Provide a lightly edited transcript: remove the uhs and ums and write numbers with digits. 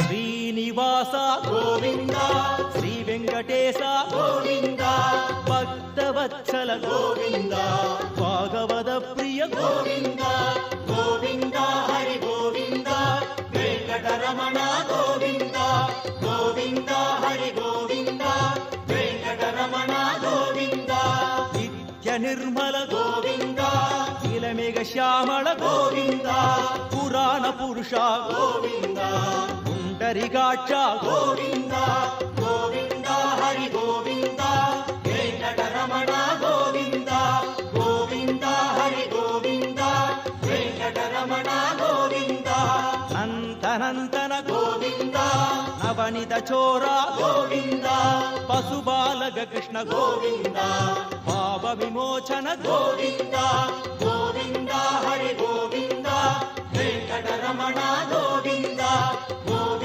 శ్రీనివాస గోవింద శ్రీ వెంకటేశ గోవింద భక్తవత్సల గోవింద భాగవత ప్రియ గోవింద గోవింద హరి గోవింద వెంకటరమణ గోవింద గోవింద హరి గోవింద వెంకటరమణ గోవింద నిత్య నిర్మల గోవింద నీలమేఘ శ్యామళ గోవింద పురాణ పురుష గోవింద పుండరీకాక్ష గోవింద గోవింద హరి గోవింద వెంకటరమణ గోవింద గోవింద హరి గోవింద వెంకటరమణ గోవింద నందనందన గోవింద నవనిత చోర గోవింద పశుబాలక కృష్ణ గోవింద పాప విమోచన గోవింద గోవింద హరి గోవింద వెంకటరమణ గోవింద గోవింద